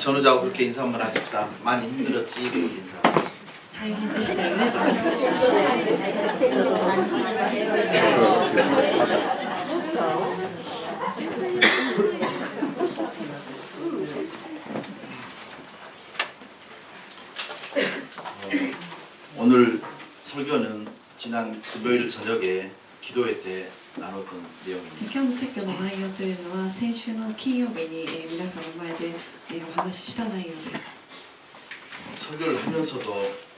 전우자고 그렇게 인사 한번 하십시다. 많이 힘들었지? 이렇게 인사. 大変でしたよねと挨拶しましょう。오늘 설교는 지난 금요일 저녁에 기도회 때 나눴던 내용입니다. 今日の説教の内容というのは先週の金曜日に皆さんの前でお話しした内容です。 설교를 하면서도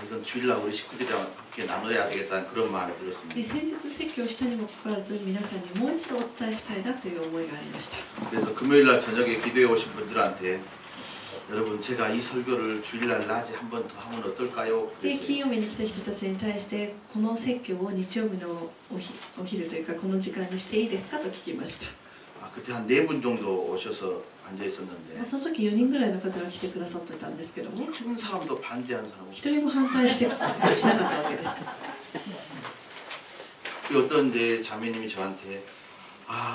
이건 주일날 우리 식구들이랑 함께 나눠야 되겠다는 그런 마음이 들었습니다. 先日説教したにもかかわらず皆さんにもう一度お伝えしたいなという思いがありました。 그래서 금요일날 저녁에 기도해 오신 분들한테 여러분 제가 이 설교를 주일날 낮에 한 번 더 하면 어떨까요? で金曜日に来た人たちに対してこの説教を日曜日のお昼というかこの時間にしていいですかと聞きました。 그때 한 4분 정도 오셔서 앉아 있었는데 その時4人ぐらいの方が来てくださってたんですけども、 한 사람도 반대하는 사람 一人も反対しなかったわけです。 그 어떤 이제 자매님이 저한테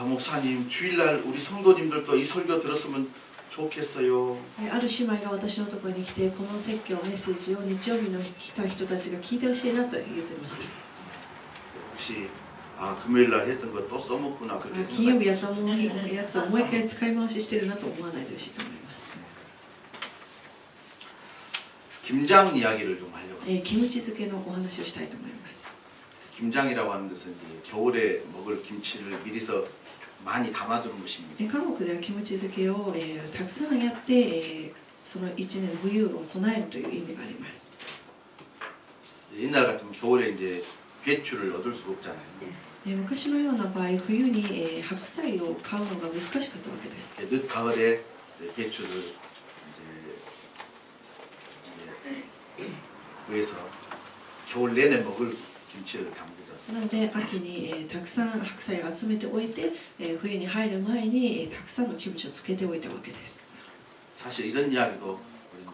목사님 주일날 우리 성도님들도 이 설교 들었으면 좋겠어요. ある姉妹が私のところに来てこの説教メッセージを日曜日の来た人たちが聞いてほしいなと言ってました。 혹시 금요일날 했던 거 또 써먹구나 그렇게 金曜日やったやつをもう一回使い回ししてるなと思わないでほしいと思います。 김장 이야기를 좀 하려고. キムチ漬けのお話をしたいと思います。 김장이라고 하는 것은 이제 겨울에 먹을 김치를 미리서 많이 담아두는 것입니다. 韓国ではキムチ漬けをたくさんやってその1年冬を備えるという意味があります。 옛날 같으면 겨울에 이제 배추를 얻을 수가 없잖아요. 昔のような場合冬に白菜を買うのが難しかったわけです。 늦 가을에 배추를 이제 구해서 겨울 내내 먹을 김치를 담그죠. なので秋にたくさん白菜を集めておいて冬に入る前にたくさんのキムチをつけておいたわけです。 사실 이런 이야기도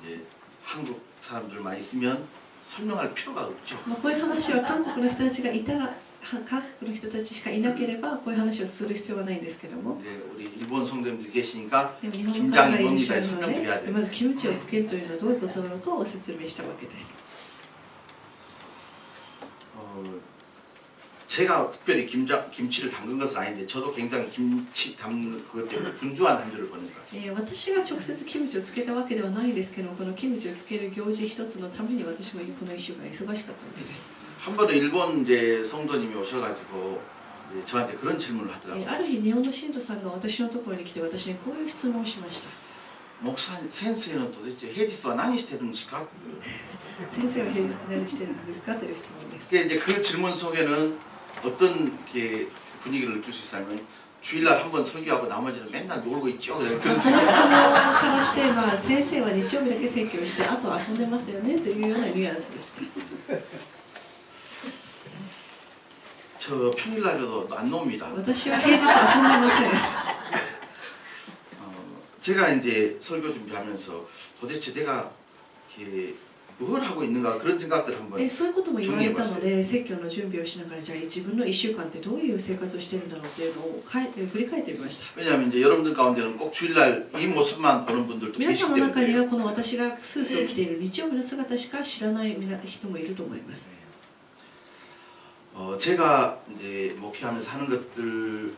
우리 이제 한국 사람들만 있으면 설명할 필요가 없죠. こういう話は韓国の人たちがいたら韓国の人たちしかいなければこういう話をする必要はないんですけども、 우리 일본 성도님들 계시니까 でも日本の方がいらっしゃ 김장이 るの 설명드려야 で 돼요. まずキムチをつけるというのはどういうことなのかを説明したわけです。 제가 특별히 김치를 담근 것은 아닌데 저도 굉장히 김치 담는 그것 때문에 분주한 한 주를 보낸 것 같아요. 私が直接キムチをつけたわけではないですけど、このキムチをつける行事一つのために私もこの1週間忙しかったわけです。 한 번은 일본 이제 성도님이 오셔가지고 이제 저한테 그런 질문을 하더라고요. ある日日本の信徒さんが私のところに来て私にこういう質問をしました。 목사님, 센스는 도대체 헤지스와何してるんですか? 先生は平日何してるんですかという質問です。 이제 그 질문 속에는 어떤 이렇게 분위기를 느낄 수 있냐면 주일날 한번 설교하고 나머지는 맨날 놀고 있죠. その質問からして、先生は日曜日だけ説教してあと遊んでますよねというようなニュアンスでした。 저 평일날도 안 놉니다. 私は平日遊んでません。 제가 이제 설교 준비하면서 도대체 내가 이렇게 뭘 하고 있는가 그런 생각들을 한번 そういうことも言われたので説教の準備をしながらじゃあ自分の1週間ってどういう生活をしてるんだろうっていうのを振り返ってみました。 왜냐하면 이제 여러분들 가운데는 꼭 주일날 이 모습만 보는 분들도 皆 계시기 さんの中に 때문에 はこの私がスーツを着ている日曜日の姿しか知らない人もいると思います。 제가 이제 목회하면서 하는 것들을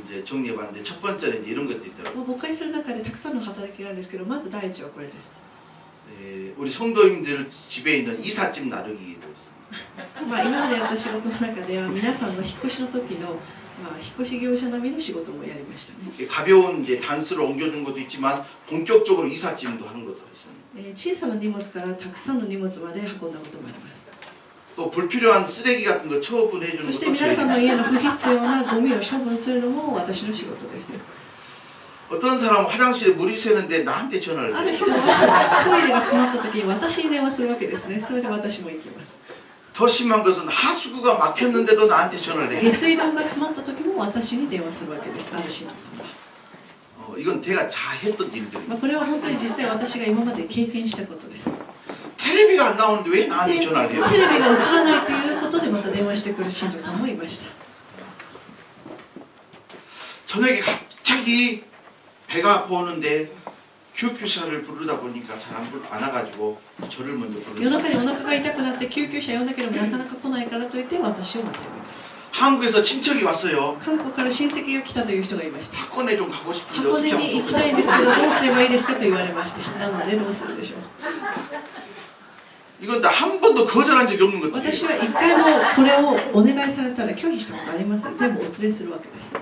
이제 정리해봤는데 첫 번째는 이제 이런 것들이 있더라고요. 牧会する中でたくさんの働きがあるんですけど、まず第一はこれです。 우리 성도님들 집에 있는 이삿짐 나르기도 있습니다. 今までやった仕事の中では皆さんの引っ越しの時の引っ越し業者並みの仕事もやりましたね。 가벼운 이제 단수를 옮겨준 것도 있지만 본격적으로 이삿짐도 하는 것도 있습니다. 小さな荷物からたくさんの荷物まで運んだこともあります。 또 불필요한 쓰레기 같은 거 처분해 주는 そして 것도 皆さんの 저희 家の不必要なゴミを処分するのも私の仕事です。 어떤 사람은 화장실에 물이 새는데 나한테 전화를 ある 해요. 人はトイレが詰まった時に私に電話するわけですね。それで私も行きます。 더 심한 것은 하수구가 막혔는데도 나한테 전화를 해요. 下水道が詰まった時も私に電話するわけです。ある信徒さんは。 이건 제가 다 했던 일들입니다. これは本当に実際私が今まで経験したことです。 텔레비가 안 나오는데 왜 나한테 전화를 해요? テレビが映らないということでまた電話してくる信徒さんもいました。 저녁에 갑자기 배가 아파오는데 救急車를 부르다 보니까 잘 안 와가지고 저를 먼저 夜 부르는 中にお腹が痛くなって救急車呼んだけどもなかなか来ないからといって私を待っております。 한국에서 친척이 왔어요. 韓国から親戚が来たという人がいました。 학원에 좀 가고 싶은데 箱 어떻게 根 하면 に行きたいん 좋을까요? ですけどどうすればいいですかと言われまして、なのでどうするでしょう。 이건 나 한 번도 거절한 적이 없는 것들이에요. 私は一回もこれをお願いされたら拒否したことありません。全部お連れするわけです。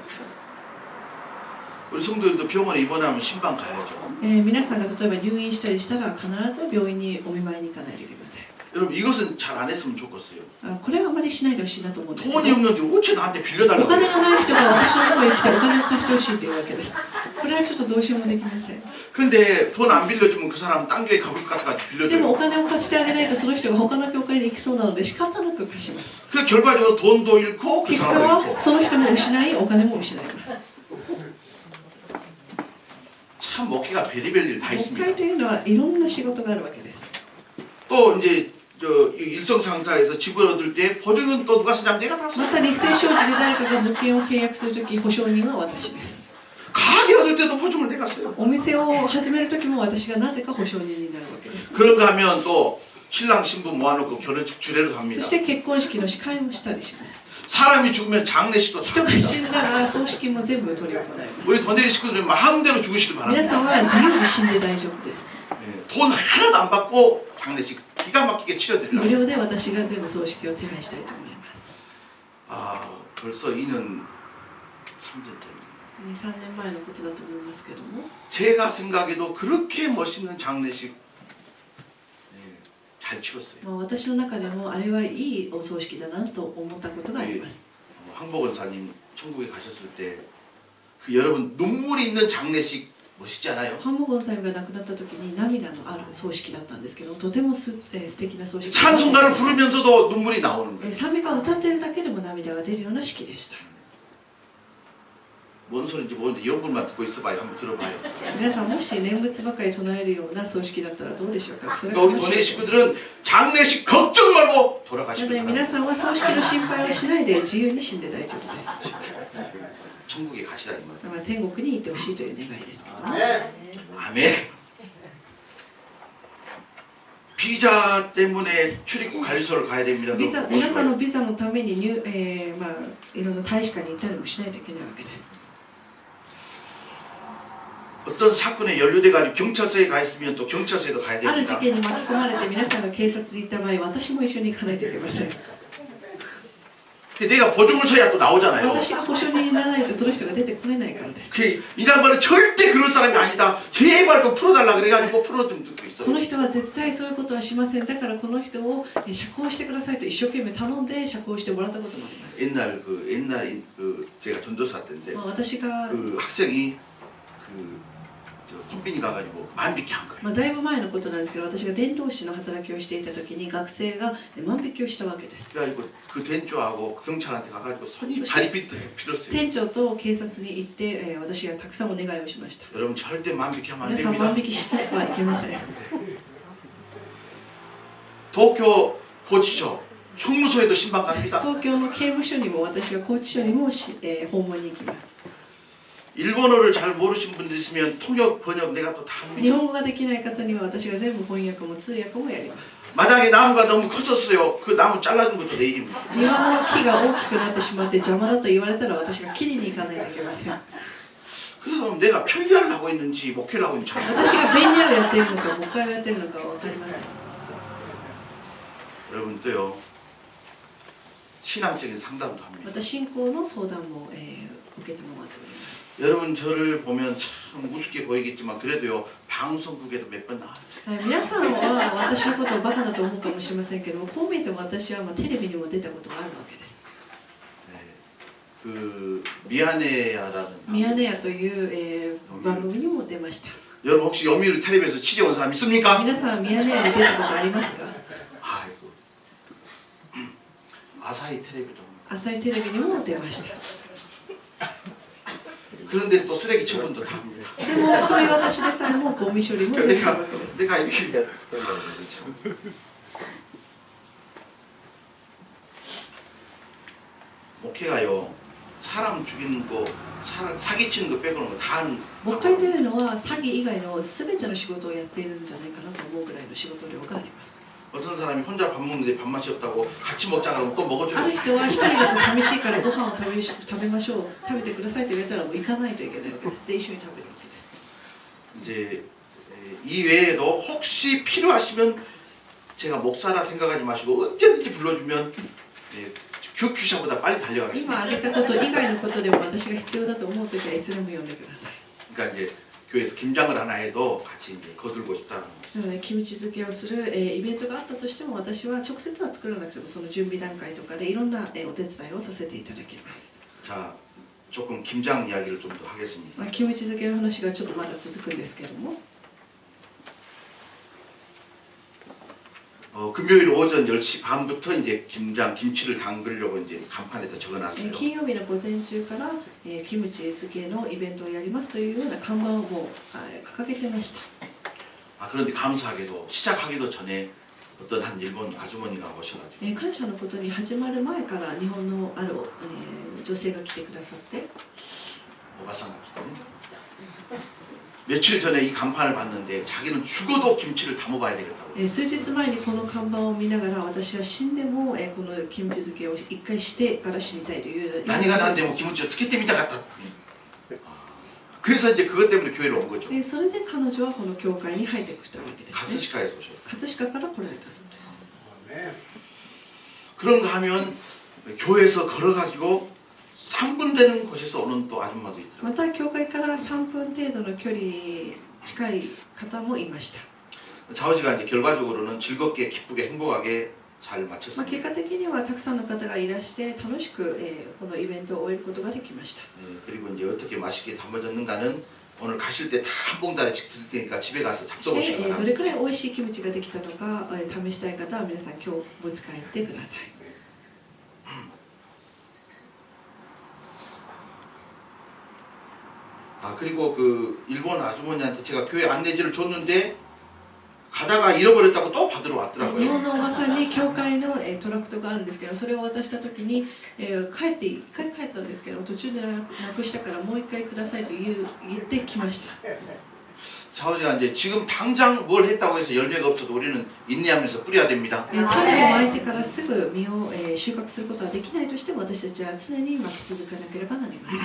우리 성도들도 병원에 입원하면 신방 가야죠. 皆さんが例えば入院したりしたら必ず病院にお見舞いに行かないといけません。 여러분 이것은 잘 안 했으면 좋겠어요. これはあまりしないでほしいなと思うんですけど、 돈이 없는데 어째 나한테 お 빌려달라고 金 그래요? がない人が私のところに来てお金を貸してほしいというわけです。これはちょっとどうしようもできません。 근데 돈 안 빌려주면 그 사람은 딴 교회 가볼 것 같아서 でもお 빌려줘요. 金を貸してあげないとその人が他の教会に行きそうなので仕方なく貸します。 그 결과적으로 돈도 잃고 그 結果 사람도 は 잃고 その人も失いお金も失います。 참 먹기가 별의별 일 다 牧 있습니다. 会というのはいろんな仕事があるわけです。 또 이제 이 일성상사에서 집을 얻을 때 보증은 또 누가 쓰냐면 내가 다 ま 써. た立成商事で誰かが物件を契約するとき保証人は私です。 가게 얻을 때도 보증을 내가 써요. お店を始めるときも私がなぜか保証人になるわけです。 그런가 하면 또 신랑 신부 모아놓고 결혼식 주례를 そ 합니다. して結婚式の司会もしたりします。 사람이 죽으면 장례식도 다 人が 합니다. 死んだら葬式も全部取り行います。 우리 더내리 식구들은 마음대로 죽으시길 皆 바랍니다. さんは自由に死んで大丈夫です。 예, 돈 하나도 안 받고 장례식 기가 막히게 無 치러드리려고. 料で私が全部葬式を手配したいと思います。 아 벌써 이는 3년 전. 2、3年前のことだと思いますけども、 제가 생각해도 그렇게 멋있는 장례식 예, 잘 치렀어요. 私の中でもあれはいいお葬式だなと思ったことがあります。 황복원사님 천국에 가셨을 때 그 여러분 눈물이 있는 장례식 멋있지 않아요? ハンモゴンさんが亡くなった時に涙のある葬式だったんですけど、とても素敵な葬式。 찬송가를 부르면서도 눈물이 나오는 거예요. 賛美歌を歌っているだけでも涙が出るような式でした。 뭔 소리인지 모르는데 영분만 듣고 있어봐요. 한번 들어봐요. 皆さんもし念仏ばかり唱えるような葬式だったらどうでしょうか。それ 그러니까 우리 도내리 식구들은 장례식 걱정 말고 なの 돌아가시길 で 바랍니다. 皆さんは葬式の心配をしないで自由に死んで大丈夫です。 천국에 가시다 이 말. まあ天国に行ってほしいという願いですけども、 아멘. 비자 때문에 출입국 관리소를 가야 됩니다. ビザ 그거 皆さん 보시고요. のビザのためにまあ、いろんな大使館に行ったりもしないといけないわけです。 어떤 사건에 연루돼가지고 경찰서에 가 있으면 또 경찰서에도 가야 ある事 됩니다. 件に巻き込まれて皆さんが警察に行った場合、私も一緒に行かないといけません。 근데 내가 보증을 서야 또 나오잖아요. 私が保証人にならないとその人が出てこれないからです。 이 양반은 절대 그럴 사람이 아니다. 제발 좀 풀어달라 그래가지고 풀어준 적도 こ 있어요. の人は絶対そういうことはしません。だからこの人を釈放してくださいと一生懸命頼んで釈放してもらったこともあります。 옛날 그 제가 전도사 때인데 私が、그 학생이 컴비니 가가지고 만비키 한 거예요. だいぶ前のことなんですけど、私が伝道師の働きをしていた時に学生が万引きをしたわけです。 그래가지고 그店長하고 경찰한테 가가지고 손이 다리 빌었어요. 店長と警察に行って私がたくさんお願いをしました。 여러분 절대 만비키하면 안 皆さん 됩니다. 万引きしてはいけません。 도쿄 고치소 형무소에도 신방 갑니다. 東京の刑務所にも私は拘置所にも訪問に行きます。 일본어를 잘 모르신 분들 있으면 통역 번역 내가 또 다 日 합니다. 本語ができない方には私が全部翻訳も通訳もやります。 마당에 나무가 너무 커졌어요. 그 나무 잘라준 것도 내 일입니다. 庭の木が大きくなってしまって邪魔だと言われたら私が切りに行かないといけません。 그래서 내가 편리를 하고 있는지 목회를 하고 있는지 잘 모르겠어요. 私が便利屋をやっているのか牧会をやっているのかは分かりません。 여러분 또요 신앙적인 상담도 ま 합니다. た信仰の相談も、受けてもらっております。 여러분 저를 보면 참 우습게 보이겠지만 그래도요 방송국에도 몇 번 나왔어요. 皆さんは私のことをバカだと思うかもしれませんけども、こう見えても私はテレビにも出たことがあるわけです。 네, 그 미안해야라는 ミヤネ屋という、番組にも出ました。 여러분 혹시 요미우리 텔레비에서 취재 온 사람 있습니까? 皆さんミヤネ屋に出たことありますか？ 아이고 아사히 텔레비전 朝日テレビにも出ました。 그런데 또 쓰레기 처분도 다 합니다. でもそういう私でさえもゴミ処理も全部するわけです。 내가 이렇게 목회가요 사람 죽이는 거, 사기치는 거 빼고는 다 하는. 牧会というのは詐欺以外の全ての仕事をやっているんじゃないかなと思うぐらいの仕事量があります。 어떤 사람이 혼자 밥 먹는데 밥맛이 없다고 같이 먹자 그러면 또 あ 먹어줘요. る人は一人だと寂しいからご飯を食べましょう、食べてくださいと言われたらもう行かないといけないわけです。で、一緒に食べるわけです。 이제 이 외에도 혹시 필요하시면 제가 목사라 생각하지 마시고 언제든지 불러주면救急車보다 빨리 今 달려가겠습니다. 挙げたこと以外のことでも私が必要だと思うときはいつでも呼んでください。 그러니까 이제 교회에서 김장을 하나 해도 같이 이제 거들고 싶다는 거. なのでキムチ漬けをするイベントがあったとしても私は直接は作らなくてもその準備段階とかでいろんなお手伝いをさせていただきます。 자, 조금 김장 이야기를 좀 더 하겠습니다. キムチ漬けの話がちょっとまだ続くんですけども、 금요일 오전 10시 반부터 이제 김치를 담그려고 이제 간판에다 적어놨어요. 金曜日の午前中からキムチ漬けのイベントをやりますというような看板をもう掲げてました。 그런데 감사하게도 시작하기도 전에 어떤 한 일본 아주머니가 오셔가지고 感謝のことに始まる前から日本のある女性が来てくださって、 오바상이거든요. 며칠 전에 이 간판을 봤는데 자기는 죽어도 김치를 담아봐야 되겠다고. 数日前にこの看板を見ながら私は死んでもこのキムチ漬けを一回してから死にたいという。 何が何でも김치をつけてみたかった. 그래서 이제 그것 때문에 교회를 온 거죠. それで彼女はこの教会に入ってきたわけです、ね。 葛飾에서 오셨어요. 葛飾から来られたそうです。 그런가 하면 교회에서 걸어가지고 3분 되는 곳에서 오는 또 아줌마도 있더라고요. また教会から3分程度の距離近い方もいました。 자오지가 이제 결과적으로는 즐겁게 기쁘게 행복하게 잘 結 마쳤습니다. 果的にはたくさんの方がいらして楽しくこのイベントを終えることができました。 그리고 이제 어떻게 맛있게 담아졌는가는 오늘 가실 때 다 한 봉다리씩 드릴 테니까 집에 가서 そ 작성 して 오시기 ど 바랍니다. れくらい美味しいキムチができたのか試したい方は皆さん今日持ち帰ってください。 그리고 그 일본 아주머니한테 제가 교회 안내지를 줬는데 가다가 잃어버렸다고 또 받으러 日 왔더라고요. 本のおばさんに教会のトラクトがあるんですけど、それを渡した時に帰ったんですけど、途中でなくしたからもう一回くださいと言ってきました。 자오지가 이제 지금 당장 뭘 했다고 해서 열매가 없어도 우리는 인내하면서 뿌려야 됩니다. 種をまいてからすぐ実を収穫することはできないとしても私たちは常にまき続けなければなりません。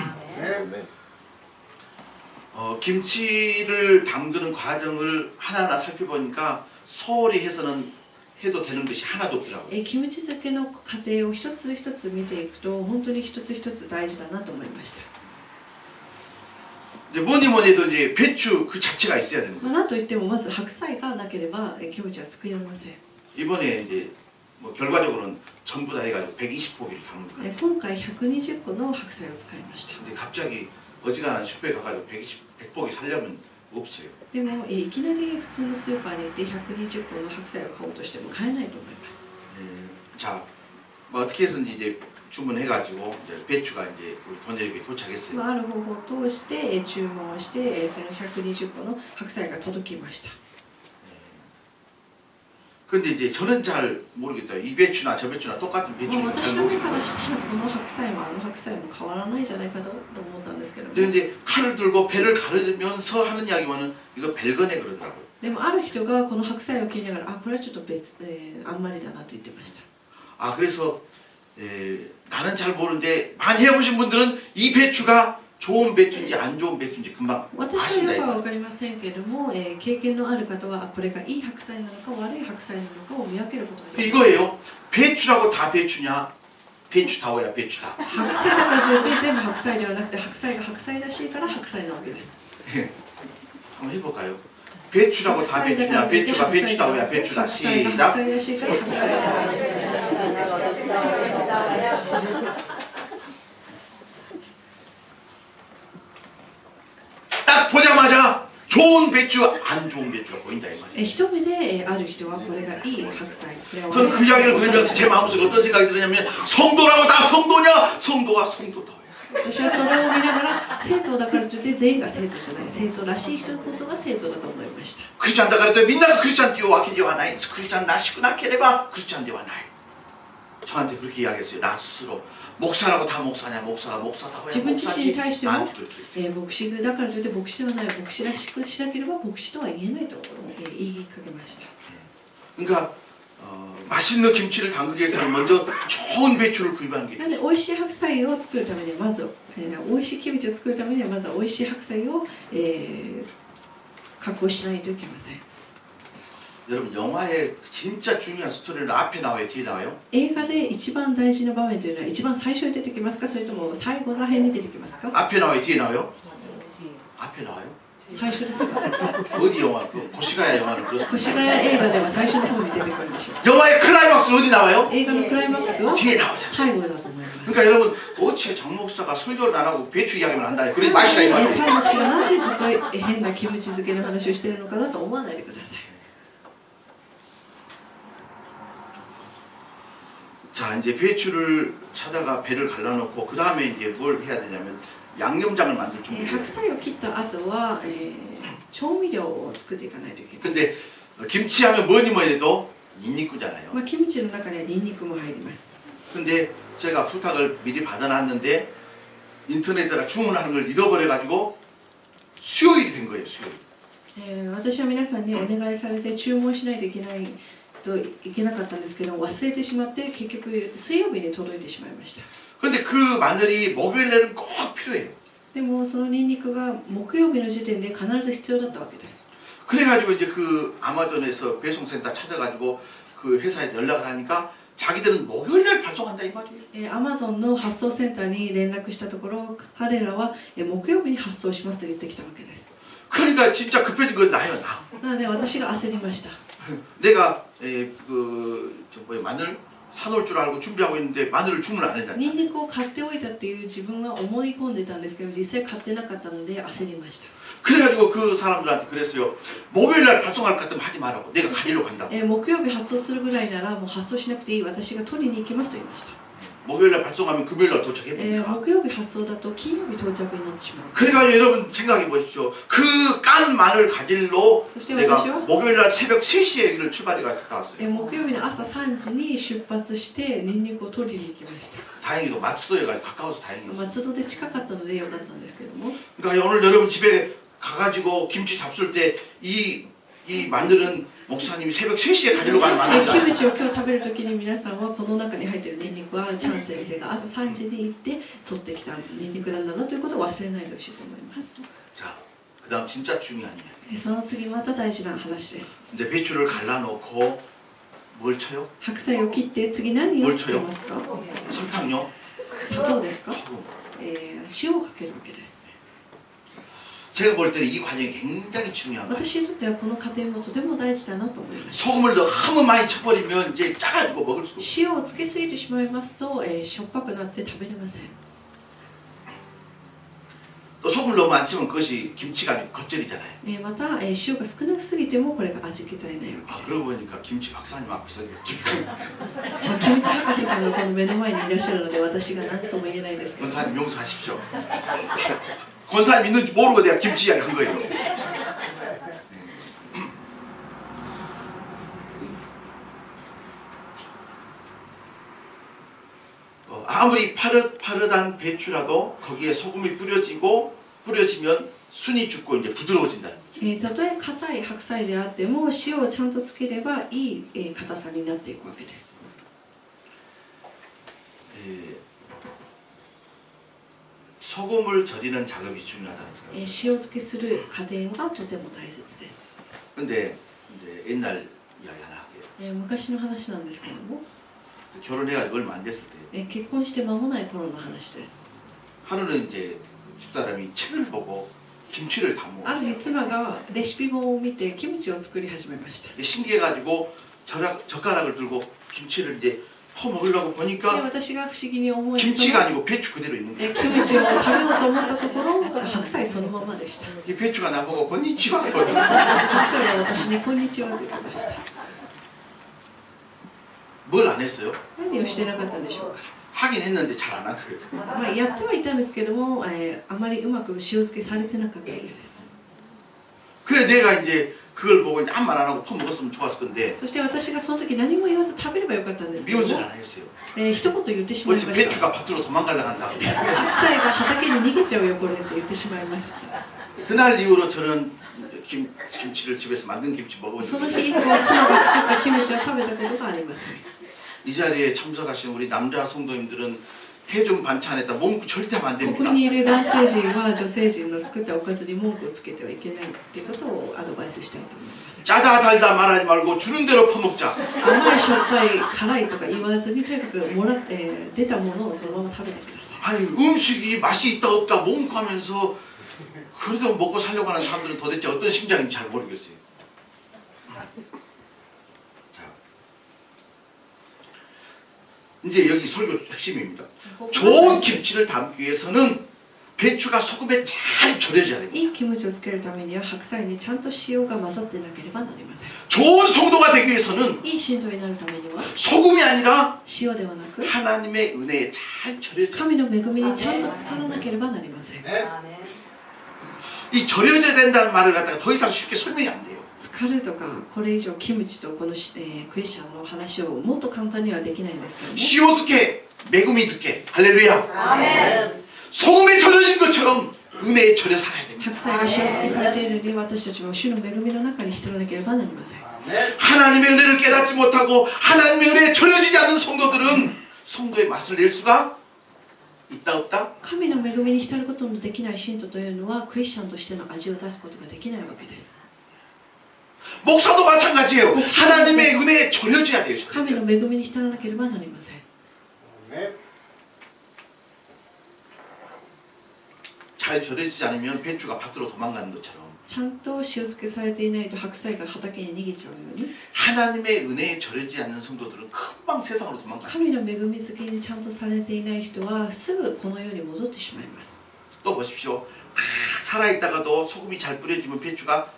김치를 담그는 과정을 하나하나 살펴보니까 소홀히 해서는 해도 되는 것이 하나도 없더라고요. キムチ漬けの過程を一つ一つ見ていくと本当に一つ一つ大事だなと思いました。 이제 뭐니 해도 이제 배추 그 자체가 있어야 되는 거예요. なんといってもまず白菜がなければキムチは作れません。 이번에 이제 뭐 결과적으로는 전부 다 해가지고 120포기를 담은 거예요. 今回120個の白菜を使いました。 근데 갑자기 어지간한 슈퍼에 가가지고 100포기 살려면 없어요. でもいきなり普通のスーパーに行って120個の白菜を買おうとしても買えないと思います。 자, 뭐 어떻게 해서든지 이제 주문해가지고 이제 배추가 이제 우리 번역에 도착했어요. ある方法を通して注文をしてその120個の白菜が届きました。 근데 이제 저는 잘 모르겠어요. 이 배추나 저 배추나 똑같은 배추인지 私 잘 の目から 모르겠어요. したらこの白菜もあの白菜も変わらないじゃないかと思ったんですけども、 근데 이제 칼을 들고 배를 가르면서 하는 이야기면은 이거 별거네 그러더라고요. でもある人がこの白菜を切りながらこれはちょっと別あんまりだなと言ってました。 그래서 나는 잘 모르는데 많이 해보신 분들은 이 배추가 좋은 배추인지 안 좋은 배추인지 금방 私は 아신다 よくは 이거. 分かりませんけれども、経験のある方はこれがいい白菜なのか悪い白菜なのかを見分けることができます。 이거예요. 배추라고 다 배추냐? 배추다워야 배추다. 白菜だからといって全部白菜ではなくて白菜が白菜らしいから白菜なわけです。 한번 해볼까요? 배추라고 다 배추냐? 배추가 배추다워야 배추다. 白菜が 시작. 白菜らしいから白菜だ。 딱 보자마자 좋은 배추, 안 좋은 배추가 보인다 이 말이에요. 一目である人はこれがいい白菜、これは 저는 그 이야기를 들으면서 제 마음속에 어떤 생각이 들었냐면 성도라고 다 성도냐? 성도가 성도다워요. 私はそれを見ながら生徒だからといって全員が生徒じゃない、生徒らしい人こそが生徒だと思いました。 크리스찬だからといってみんながクリスチャンっていうわけではない。クリスチャンらしくなければクリスチャンではない。저한테 그렇게 이야기했어요. 나 스스로 목사라고 다 목사냐, 목사가 목사다고 해야 自分自身に 목사지. 対しても 나한테 그렇게 했어요. 牧師だからといって牧師ではない牧師らしくしなければ牧師とは言えないと言いかけました。 그러니까 맛있는 김치를 담그기 위해서는 먼저 좋은 배추를 구입하는 게 なので美味しい白菜を作るためにはまず、美味しいキムチを作るためにはまずは美味しい白菜を、確保しないといけません。 여러분 영화의 진짜 중요한 스토리는 앞에 나와요, 뒤에 나와요? 映画で一番大事な場面というのは一番最初に出てきますか、それとも最後ら辺に出てきますか？ 앞에 나와요, 뒤에 나와요? 앞에 나와요? 最初ですか？ 어디 영화? 그 고시가야 영화는 그렇습니다. 越谷映画では最初の方に出てくるんでしょう。 영화의 클라이막스는 어디 나와요? 映画のクライマックスは 뒤에 나오잖아요. 最後だと思います。 그러니까 여러분 어째 장 목사가 설교를 안 하고 배추 이야기만 한다. 그러지 마시라 이 チャ 말이에요. イ牧師がなんでずっと変なキムチ漬けの話をしているのかなと思わないでください。 자 이제 배추를 사다가 배를 갈라놓고 그 다음에 이제 뭘 해야 되냐면 양념장을 만들 준비해요. 白菜を切った後は、調味料を作っていかないといけない。 근데 김치하면 뭐니 해도 닌니꾸잖아요. まあ、キムチの中にはニンニクも入ります。 근데 제가 부탁을 미리 받아놨는데 인터넷에다 주문하는 걸 잃어버려가지고 수요일이 된 거예요. 수요일. 私は皆さんにお願いされて注文しないといけなかったんですけど忘れてしまって結局水曜日に届いてしまいました。 근데 그 마늘이 목요일에는 꼭 필요해요. でもそのニンニクが木曜日の時点で必ず必要だったわけです。 그래가지고 이제 그 아마존에서 배송센터 찾아가지고 그 회사에 연락을 하니까 자기들은 목요일날 발송한다 이 말이에요. アマゾンの発送センターに連絡したところ彼らは木曜日に発送しますと言ってきたわけです。 그러니까 진짜 급해진 건 나예요, 나. なので私が焦りました。 내가 마늘 사놓을 줄 알고 준비하고 있는데 마늘을 주문 안 했잖아. ニンニクを買っておいたっていう自分は思い込んでたんですけど実際買ってなかったので焦りました。 그래가지고 그 사람들한테 그랬어요. 목요일날 발송할 것 같으면 하지 말라고. 내가 가지러 간다고. 木曜日発送するぐらいならもう発送しなくていい私が取りに行きますと言いました。 목요일날 발송하면 금요일날 도착해버리니까. 木曜日発送だと金曜日到着になってしまう。 그래가지고 여러분 생각해 보십시오. 그 깐 마늘 가지러 내가 목요일날 새벽 3시에 여기를 출발해 갔다 왔어요. 木曜日の朝3時に出発してニンニクを取りに行きました。 다행히도松戸에 가까워서 다행이었어요. 松戸で近かったので良かったんですけども。 그러니까 오늘 여러분 집에 가가지고 김치 잡술 때 이 마늘은 목사님이 새벽 3시에 가지러 가는 キ 마늘이다. ムチを今日食べる時に皆さんはこの中に入っているニンニクはチャン先生が朝3時に行って取ってきたニンニクなんだなということを忘れないでほしいと思います。 자, 그다음 진짜 중요한 이야기. その次また大事な話です。 이제 배추를 갈라놓고 뭘 쳐요? 白菜を切って次何をつけますか？ 설탕요? 砂糖ですか？ 소금. 塩をかけるわけです。 제가 볼 때는 이 과정이 굉장히 중요한 거예요. 私にとってはこの過程もとても大事だなと思いました。 소금을 너무 많이 쳐버리면 이제 짜가지고 먹을 수가 없어요. 塩をつけすぎてしまいますと、しょっぱくなって食べれません。 또 소금을 너무 안 치면 그것이 김치가 아니고 겉절이잖아요. また、塩が少なすぎてもこれが味気ないないわけ 아 です。 그러고 보니까 김치 박사님 앞에서 김치 まあキムチ博士さんがこの目の前にいらっしゃるので私が何とも言えないですけど、 권사님 용서하십시오. 권사님 있는지 모르고 내가 김치 이야기 한 거예요. 아무리 파릇파릇한 배추라도 거기에 소금이 뿌려지면 순이 죽고 이제 부드러워진다는 거죠. たとえ硬い白菜であっても塩をちゃんとつければいい硬さになっていくわけです。 소금을 절이는 작업이 중요하다는 생각. 塩漬けする過程がとても大切です。 근데 이제 옛날 이야기 하나 할게요. 昔の話なんですけども、 결혼해가지고 얼마 안 됐을 때 結婚して間もない頃の話です。 하루는 이제 집사람이 책을 보고 김치를 담고 ある日妻がレシピ本を見てキムチを作り始めました。 신기해가지고 젓가락을 들고 김치를 이제 퍼먹으려고 で 보니까 私が不思議に思い 김치가 아니고 배추 그대로 있는 거예요. キムチを食べようと思ったところ白菜そのままでした。 이 배추가 나보고 건니치와 白菜が私にこんにちはって言ってました。 뭘 안 했어요? 何をしてなかったんでしょうか。 하긴 했는데 잘 안 한 거예요. まあ、やってはいたんですけども、あまりうまく塩漬けされてなかったわけです。 그래 내가 이제 그걸 보고 아무 말 안 하고 퍼먹었으면 좋았을 건데 そして私がその時何も言わず食べればよかったんですけども 미운짓 안 했어요. 一言言ってしまい 어찌 ました 배추가 밭으로 도망가려 한다. 白菜が畑に逃げちゃうよこれって言ってしまいました 그날 이후로 저는 김치를 집에서 만든 김치 そ 먹어본 の 적이 日以降妻が作ったキムチを食べたことがありません 이 자리에 참석하신 우리 남자 성도님들은 해준 반찬에다 몸 절대 하면 안 こ 됩니다. こにいる男性陣は女性陣の作ったおかずに文句をつけてはいけないっていうことをアドバイスしたいと思います 짜다 달다 말하지 말고 주는 대로 퍼먹자. 甘いしょっぱい辛いとか言わずにとにかく出たものをそのまま食べてください 아니 음식이 맛이 있다 없다 몽구하면서 그래도 먹고 살려고 하는 사람들은 도대체 어떤 심장인지 잘 모르겠어요. 자, 이제 여기 설교 핵심입니다. 좋은 김치를 담기 위해서는 배추가 소금에 잘 절여져야 됩니다. いいキムチをつけるためには白菜にちゃんと塩が混ざってなければなりません 좋은 성도가 되기 위해서는 いい信徒になるためには 소금이 아니라 塩ではなく 하나님의 은혜에 잘 절여져. 神の恵みにちゃんと浸からなければなりません 이 절여져야 된다는 말을 갖다가 더 이상 쉽게 설명이 안 돼요. 浸かるとかこれ以上キムチとこの、クリスチャンの話をもっと簡単にはできないんですけども 시오스케, 메구미스케, 할렐루야. 소금에 절여진 것처럼 은혜에 절여 살아야 됩니다. 白菜が塩漬けされているように私たちも主の恵みの中に浸らなければなりません 하나님의 은혜를 깨닫지 못하고 하나님의 은혜에 절여지지 않는 성도들은 성도의 맛을 낼 수가 있다 없다? 神の恵みに浸ることのできない信徒というのはクリスチャンとしての味を出すことができないわけです 목사도 마찬가지예요. 하나님의 은혜에 절여져야 돼요. 神の恵みに浸らなければなりません 잘 절여지지 않으면 배추가 밭으로 도망가는 것처럼 ちゃんと塩漬けされていないと白菜が畑に逃げちゃうように 하나님의 은혜에 절여지지 않는 성도들은 금방 세상으로 도망가요. 神の恵み漬けにちゃんとされていない人はすぐこの世に戻ってしまいます 또 보십시오. 살아있다가도 소금이 잘 뿌려지면 배추가 탁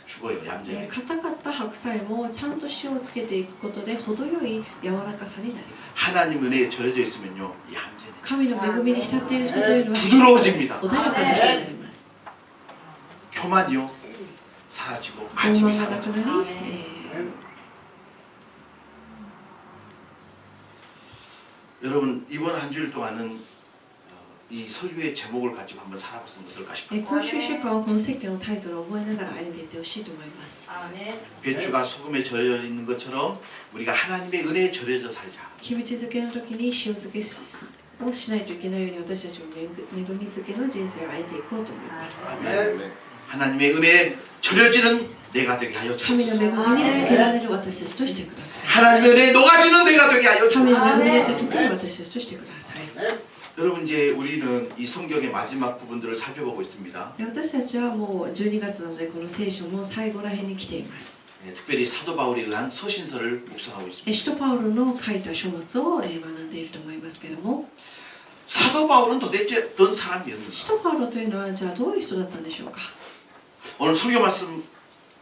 죽어요. 얌전히. 硬かった白菜もちゃんと塩をつけていくことで程よい柔らかさになります 하나님 은혜에 절여져 있으면요. 얌전히. 神の恵みに浸っている人というのは 부드러워집니다. 穏やかな人になります 교만이요. 사라지고 傲 아침이 慢がなく 사라지고 なり、 여러분 이번 한 주일 동안은 이 설교의 제목을 가지고 한번 살아봤으면 어떨까 싶어요. 今週1週間はこの説教のタイトルを覚えながら歩んでいってほしいと思います 배추가 소금에 절여 있는 것처럼 우리가 하나님의 은혜에 절여져 살자. キムチ漬けの時に塩漬けをしないといけないように私たちも恵み漬けの人生を歩んでいこうと思います 아멘. 하나님의 은혜에 절여지는 내가 되게 하여 神の 주옵소서. 恵みにつけられる私たちとしてください 하나님의 은혜에 녹아지는 내가 되게 하여 神 주옵소서. の恵みによって溶ける私たちとしてください 여러분 이제 우리는 이 성경의 마지막 부분들을 살펴보고 있습니다. 私たちはもう12月なのでこの聖書も最後らへんに来ています 특별히 사도 바울에 의한 서신서를 묵상하고 있습니다. 使徒パウロの書いた書物を学んでいると思いますけれども 사도 바울은 도대체 어떤 사람이었는가? 使徒パウロというのはじゃあどういう人だったんでしょうか 오늘 설교 말씀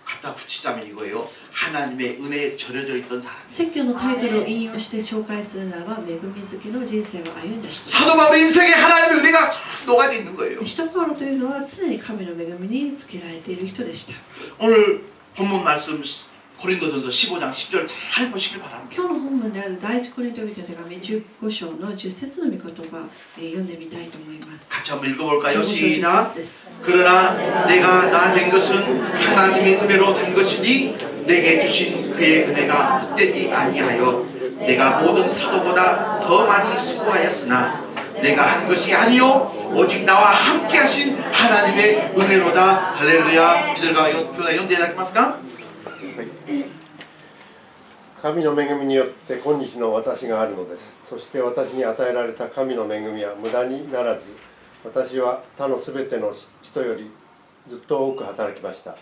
갖다 붙이자면 이거예요. 하나님의 은혜에 절여져 있던 사람. 説教のタイトルを引用して紹介するならば恵み漬けの人生を歩んだ人 사도 바울의 인생에 하나님의 은혜가 쫙 녹아져 있는 거예요. 使徒パウロというのは常に神の恵みにつけられている人でした 오늘 본문 말씀 고린도전서 15장 10절 잘 보시길 바랍니다. 今日の本文である第一コリント人の手紙15章の10節の御言葉、読んでみたいと思います 같이 한번 읽어볼까요? 15章 시작. 10節です 그러나 내가 나 된 것은 하나님의 은혜로 된 것이니 내게 주신 그의 은혜가 헛되지 아니하여 내가 모든 사도보다 더 많이 수고하였으나 내가 한 것이 아니요 오직 나와 함께 하신 하나님의 은혜로다. 할렐루야. 이들과 교회 연대いただけますか? 神の恵みによって今日の私があるのです。そして私に与えられた神の恵みは無駄にならず、私は他のすべての人よりずっと多く働きました。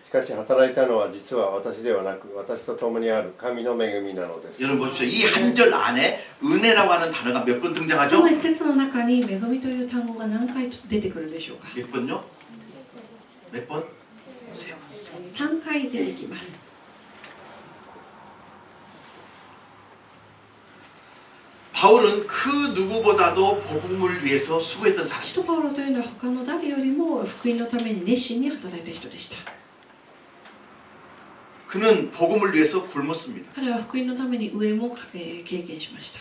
しかし働いたのは実は私ではなく、私と共にある神の恵みなのです。 여러분 보십시오. 이 한 절 안에 은혜라고 하는 단어가 몇 번 こ 등장하죠? の一節の中に恵みという単語が何回出てくるでしょうか 몇 번요? 몇 번? 3回出てきます 바울은 그 누구보다도 복음을 위해서 수고했던 사람. 使徒パウロというのは他の誰よりも福音のために熱心に働いた人でした 그는 복음을 위해서 굶었습니다. 彼は福音のために飢えも、経験しました。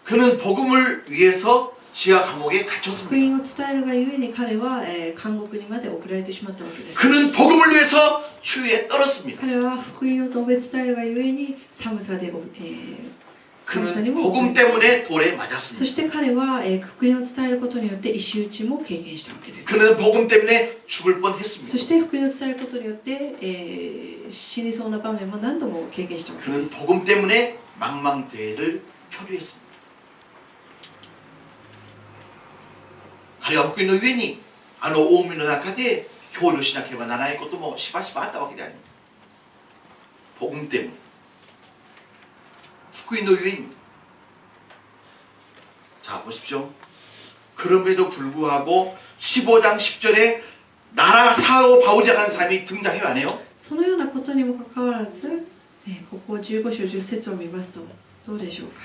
그는 복음을 위해서 지하 감옥에 福 갇혔습니다. 音を伝えるがゆえに彼は、監獄にまで送られてしまったわけです。 그는 복음을 위해서 추위에 떨었습니다. 彼は福音を述べ伝えるがゆえに寒さで、寒さに 그는 も 복음 때문에 돌에 そ 맞았습니다. して彼は、福音を伝えることによって石打ちも経験したわけです。 그는 복음 때문에 죽을 そ 뻔했습니다. して福音を伝えることによって、死にそうな場面も何度も経験したわけで 그는 す。 복음 때문에 망망대해를 표류했습니다. 彼は福音のゆえにあの大海の中で漂流しなければならないこともしばしばあったわけであります。복음 때문에福音のゆえに자 보십시오. 그럼에도 불구하고 15장 10절에 나라 사도 바울이라고 하는 사람이 등장해요, 안 해요? そのようなことにもかかわらず、ここ15章10節を見ますとどうでしょうか。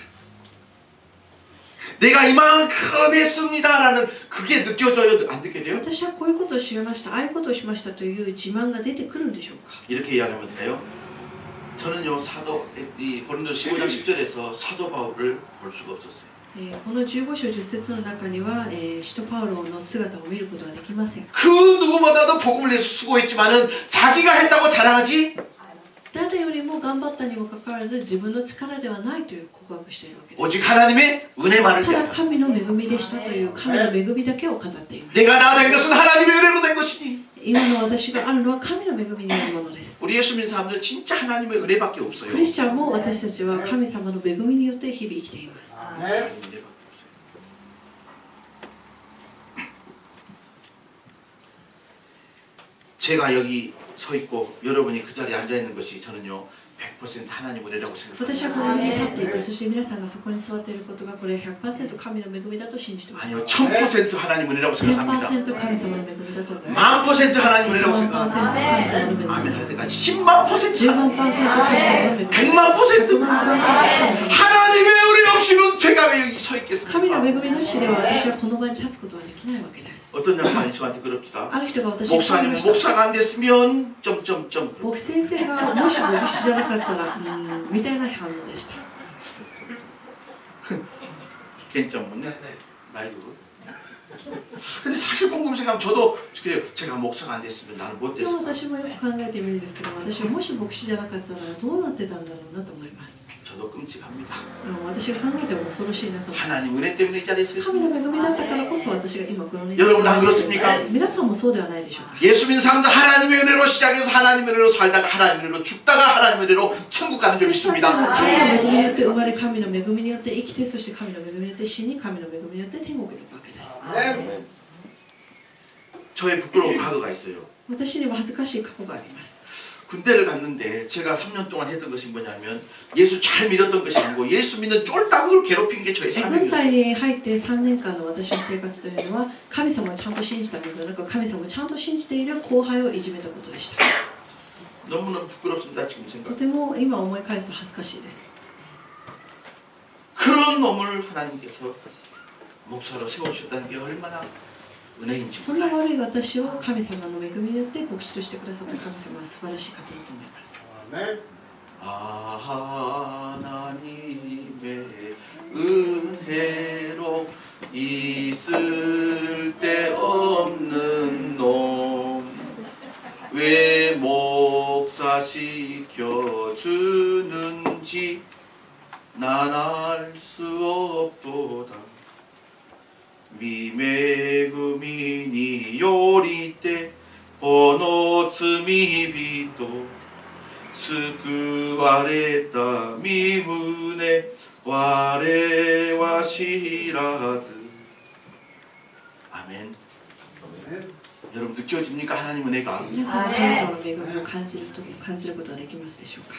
내가 이만큼 했습니다라는 그게 느껴져요, 안 느껴져요? 私はこういうことをしました、ああいうことをしましたという自慢が出てくるんでしょうか。 이렇게 이야기하면 돼요. 저는요 이 고린도 15장 10절에서 사도 바울을 볼 수가 없었어요. この15章10節の中には、使徒パウロの姿を見ることはできません。 그 누구보다도 복음을 위해서 수고했지만은 자기가 했다고 자랑하지 誰よりも頑張ったにもかかわらず自分の力ではないという告白しているわけです。 오직 하나님의 은혜만을 ただ 위하여 神の恵みでしたという神の恵みだけを語っています。 내가 나된 것은 하나님의 은혜로 된 것이니 今の私があるのは神の恵みによるものです。 우리 예수 믿는 사람들은 진짜 하나님의 은혜밖에 없어요. クリスチャンも私たちは神様の恵みによって日々生きています。 하나님의 은혜밖에 없어요. 제가 여기 서 있고 여러분이 그 자리에 앉아 있는 것이 저는요 100% 하나님 은혜라고 私は 생각합니다. ここに立っていて、そして皆さんがそこに座っていることがこれ 100% 神の恵みだと信じています。 아니요 1000% 하나님 은혜라고 생각합니다. 1000% 神様の恵みだと思います。 10,000% 하나님 은혜라고 100% 생각합니다. 神様の恵み。 아멘 할 때까지 10만 퍼센트 10万%神様の恵み。 100만 퍼센트 100万%神様。 하나님의 은혜 없이는 제가 왜 여기 서 神の恵 있겠습니까? みなしでは私はこの場に立つことはできないわけです。 어떤 양반이 저한테 그럽니다. ある人が私に言い 목사님 ました。 목사가 안 됐으면 점점점 牧師先生がもし牧師じゃなかったら、みたいな反応でした。 괜찮네. 나이도. 근데 사실 곰곰 생각하면 저도 그래요. 제가 목사가 안 됐으면 나는 못 でも 됐을까? 私もよく考えてみるんですけど、私がもし牧師じゃなかったらどうなってたんだろうなと思います。 저도 끔찍합니다. 私が考えても恐ろしいなと思います。 하나님 은혜 때문에 이 자리에 서 神 있습니다. の恵みだったからこそ私が今このね。 여러분 안 그렇습니까? 皆さんもそうではないでしょうか。 예수 믿는 사람들 하나님의 은혜로 시작해서 하나님의 은혜로 살다가 하나님의 은혜로 죽다가 하나님의 은혜로 천국 가는 줄 神の 믿습니다. 恵みによって生まれ、神の恵みによって生きて、そして神の恵みによって死に、神の恵みによって天国に行くわけです。 저의 부끄러운 과거가 있어요. 私には恥ずかしい過去があります。 군대를 갔는데 제가 3년 동안 했던 것이 뭐냐면 예수 잘 믿었던 것이 아니고 예수 믿는 쫄따구를 괴롭힌 게 저의 軍 사명이었어요. 隊に入って3年間の私の生活というのは神様をちゃんと信じたのではなく神様をちゃんと信じている後輩をいじめたことでした。 너무너무 부끄럽습니다. 지금 と 생각. ても今思い返すと恥ずかしいです。 그런 놈을 하나님께서 목사로 세우셨다는 게 얼마나 은혜인지 そんな 몰라요. 悪い私を神様の恵みによって牧師としてくださった神様は素晴らしい方だと思います。 하나님의 은혜로 있을 데 없는 놈 왜 목사 시켜주는지 난 알 수 없도다 미매금이니 요리 때 번호罪人救われた身胸我は知らず 아멘. 여러분 느껴집니까 하나님 은혜가? 皆さんは神様の恵みを感じることができますでしょうか。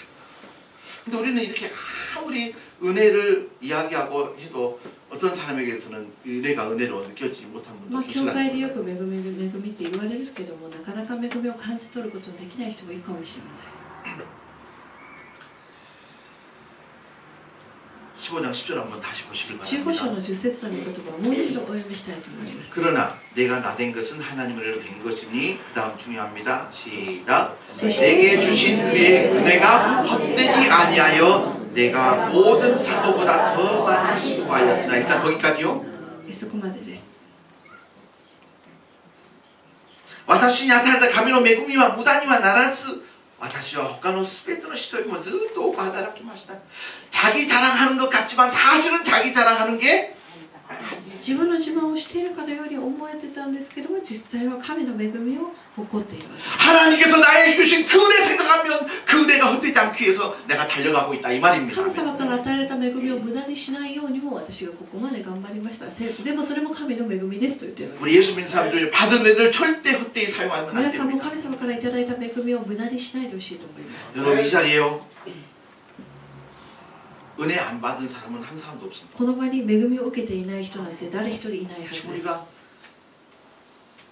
근데 우리는 이렇게 아무리 은혜를 이야기하고 해도 어떤 사람에게서는 은혜가 은혜로 느껴지지 못한 まあ 분도 教 계시다. 会でよく恵みって言われるけどもなかなか恵みを感じ取ることのできない人もいるかもしれません。 15장 10절 한번 다시 보시길 15章 바랍니다. の10節の御言葉をもう一度お読みしたいと思います。 그러나 내가 나된 것은 하나님의 은혜로 된 것이니 그 다음 중요합니다. 시작. 시작. 내게 주신 그의 은혜가 헛되지 아니하여 내가 모든 사도보다 더 많이 수고하였으나 일단 거기까지요. そこまでです。 私に与えた神の恵みは無駄にはならず私は他の全ての人よりもずっと多く働きました。 자기 자랑하는 것 같지만 사실은 자기 자랑하는 게 自分の自慢をしているかのように思えてたんですけども、実際は神の恵みを誇っているわけです。 하나님께서 나에게 주신 그 은혜 생각하면 그 은혜가 헛되지 않기 위해서 내가 달려가고 있다 이 말입니다. 神様から与えられた恵みを無駄にしないようにも私がここまで頑張りました。でもそれも神の恵みですと言っているわけ 우리 예수 믿는 사람들 받은 은혜를 절대 헛되이 사용하면 です。 안 皆さんも 됩니다. 神様からいただいた恵みを無駄にしないでほしいと思います。 여러분 이 자리에요. 은혜 안 받은 사람은 한 사람도 없습니다. この場に恵みを受けていない人なんて誰一人いないはずです。 우리가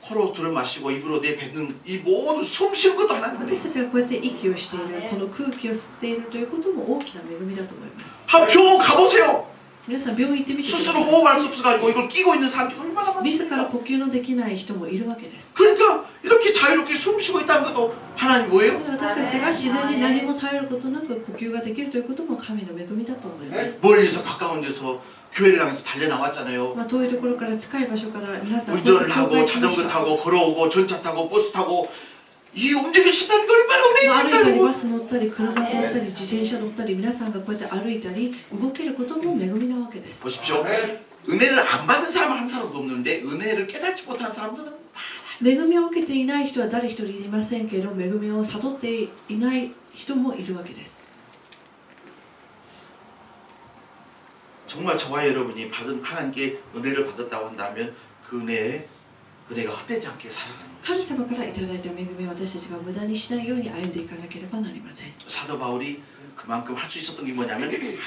코로 들어 마시고 입으로 내뱉는 이 모든 숨 쉬는 것도 하나님의 私たちがこうやって息をしている、この空気を吸っているということも大きな恵みだと思います。 한 병원 가보세요. 皆さん病院行ってみてくだ 스스로 さい。 호흡할 수 없어가지고 이걸 끼고 있는 사람들이 얼마나 많습니까? 自ら呼吸のできない人もいるわけです。 그러니까 이렇게 자유롭게 숨 쉬고 있다는 것도 하나님 뭐예요? 私たちが自然に何も頼ることなく呼吸ができるということも神の恵みだと思います。 멀리서 가까운 데서 교회를 향해서 달려 나왔잖아요. 遠いところから近い場所から皆さん 운전을 教 하고 会に来まし 자전거 た。 타고 걸어오고 전차 타고 버스 타고 이 움직이신다는 게 얼마나 歩いたり 은혜입니까? バス乗ったり車乗ったり自転車乗ったり皆さんがこうやって歩いたり動けることも恵みなわけです。 보십시오. 은혜를 안 받은 사람은 한 사람도 없는데 은혜를 깨닫지 못한 사람들은 恵みを受けていない人は誰一人いませんけれど恵みを悟っていない人もいるわけです。 정말 저와 여러분이 받은 하나님께 은혜를 받았다고 한다면 그 은혜가 헛되지 않게 살아가는 거예요. 神様からいただいた恵みを私たちが無駄にしないように歩んでいかなければなりません。 사도 바울이 그만큼 할 수 있었던 게 뭐냐면 하나님의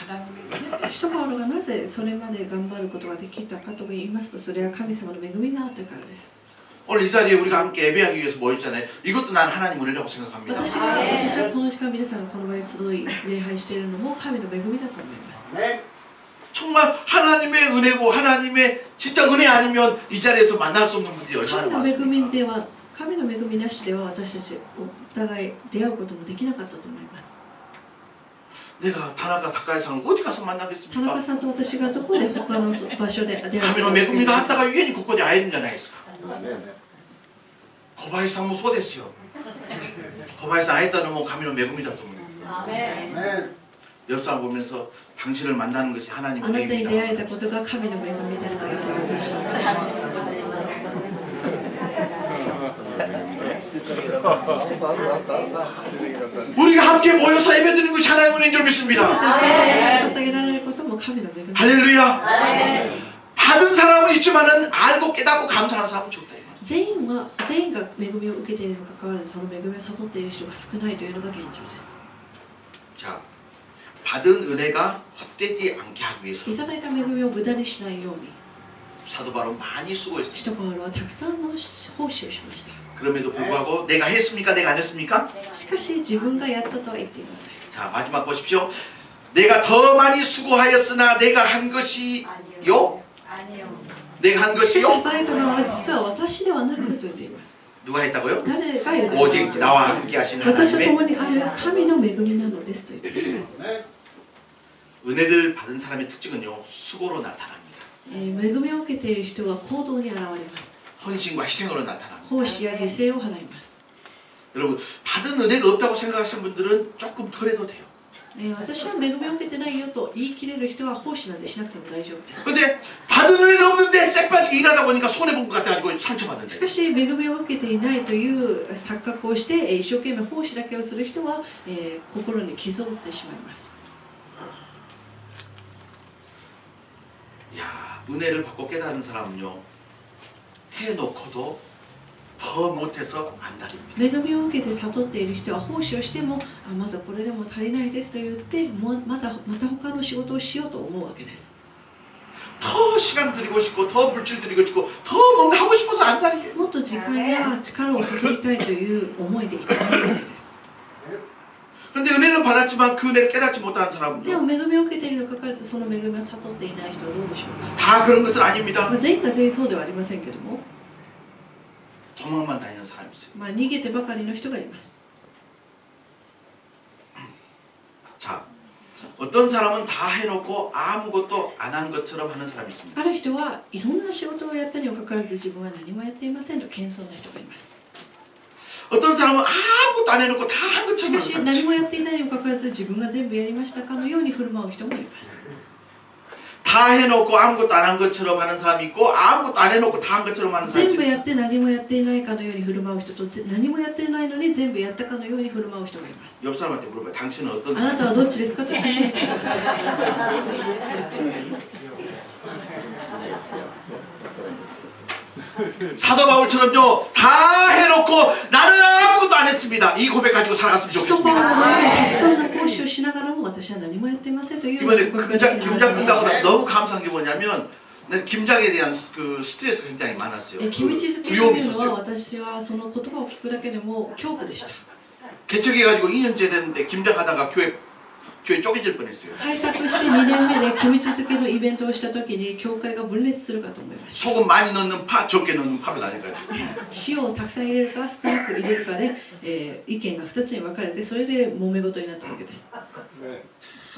은혜. 使徒パウロがなぜそれまで頑張ることができたかと言いますと、それは神様の恵みがあったからです。 오늘 이 자리에 우리가 함께 예배하기 위해서 모였잖아요. 이것도 난 하나님 은혜라고 생각합니다. 私はこの時間皆さんがこの場に集い礼拝しているのも神の恵みだと思います。 정말 하나님의 은혜고 하나님의 진짜 은혜 아니면 이 자리에서 만날 수 없는 분들이 얼마나 神の恵 많습니까? みでは神の恵みなしでは私たちお互い出会うこともできなかったと思います。 내가 다나카 다카이상을 어디 가서 田 만나겠습니까? 中さんと私がどこで他の場所で出会う 神の恵みがあったがゆえにここで会えるんじゃないですか. 고바이상もそうですよ. 고바이상会えたのも神の恵みだと思います. 옆 사람 보면서 당신을 만나는 것이 あな 하나님의 たに出会え 은혜입니다. たことが神の恵みですと言ってみましょう。 우리가 함께 모여서 예배드리는 것이 하나님의 은혜인 줄 믿습니다. 捧げられることも神の恵みです。 할렐루야. 받은 사람은 있지만은 알고 깨닫고 감사하는 사람은 적다. 이 말이에요. 全員が恵みを受けているにもかかわらずその恵みを誘っている人が少ないというのが現状です。 자, 받은 은혜가 헛되지 않게 하기 위해서 いただいた恵みを無駄にしないように 사도 바로 많이 수고했습니다. 使徒パウロはたくさんの奉仕をしました。 그럼에도 불구하고 내가 했습니까? 내가 안 했습니까? しかし自分がやったとは言っていません。 자, 마지막 보십시오. 내가 더 많이 수고하였으나 내가 한 것이요? 내가 한 しかし 것이요? 働いたのは実は私ではなくと言っています。 누가 했다고요? 誰がやる 오직 나와 함께 하신 私と 하나님의 共にある神の恵みなのですと言っています。 은혜를 받은 사람의 특징은요, 수고로 나타납니다. 恵みを受けている人は行動に現れます。 헌신과 희생으로 나타납니다. 奉仕や犠牲を払います。 여러분, 받은 은혜가 없다고 생각하시는 분들은 조금 덜해도 돼요. 私は恵みを受けてないよと言い切れる人は奉仕なんてしなくても大丈夫です。 근데 받은 은혜는 없는데 쎄빠지게 일하다 보니까 손해본 것 같아가지고 し 상처받는데. かし恵みを受けていないという錯覚をして一生懸命奉仕だけをする人は、心に傷を負ってしまいます。 야, 은혜를 받고 깨달은 사람은요, 해놓고도 더 못해서 안 다닙니다. 恵みを受けて悟っている人は奉仕をしてもまだこれでも足りないですと言ってまた他の仕事をしようと思うわけです。 더 시간 드리고 싶고 더 물질 드리고 싶고 더 뭔가 하고 싶어서 안 다니게. もっと時間や力を注ぎたいという思いでいかないわけです。 근데 은혜는 받았지만 받았지만 그 은혜를 깨닫지 못하는 で 사람은요. も恵みを受けているにもかかわらずその恵みを悟っていない人はどうでしょうか。 다 그런 것은 아닙니다. 全員が全員そうではありませんけども、 도망만 다니는 사람이 있어요. 逃げてばかりの人がいます。 자, 어떤 사람은 다 해놓고 아무것도 안 한 것처럼 하는 사람이 있습니다. ある人はいろんな仕事をやったにもかかわらず自分は何もやっていませんと謙遜な人がいます。 어떤 사람은 아무것도 안 해놓고 다 한 し 것처럼 か 하는 し 사람이 何 있어요. もやっていないにもかかわらず自分が全部やりましたかのように振る舞う人もいます。 다 해놓고 아무것도 안 한 것처럼 하는 사람이 있고 아무것도 안 해놓고 다 한 것처럼 하는 사람이 全部 있어요. やって何もやっていないかのように振る舞う人と何もやっていないのに全部やったかのように振る舞う人がいます。 옆 사람한테 물어봐요. 당신은 어떤 あなたは 사람이에요? どっちですかと聞いてみてください。 사도 바울처럼요 다 해놓고 나는 아무것도 안 했습니다. 이 고백 가지고 살아갔으면 使徒パウロの 좋겠습니다. ようにたくさんの講師をしながらも私は何もやっていませんというような 이번에 告白ができるはず 김장 です 끝나고 나서 너무 감사한 게 뭐냐면 내 김장에 대한 그 스트레스가 굉장히 많았어요. キムチ漬けと 두려움이 いうのは 있었어요. 私はその言葉を聞くだけでも恐怖でした。 개척해가지고 2년째 됐는데 김장하다가 교회 쪼개질 뻔했어요. 開拓して2年目でキムチ漬けのイベントをした時に教会が分裂するかと思いました。 소금 많이 넣는 파, 적게 넣는 파로 나뉘어가지고 塩をたくさん入れるか少なく入れるかで、意見が2つに分かれてそれで揉め事になったわけです。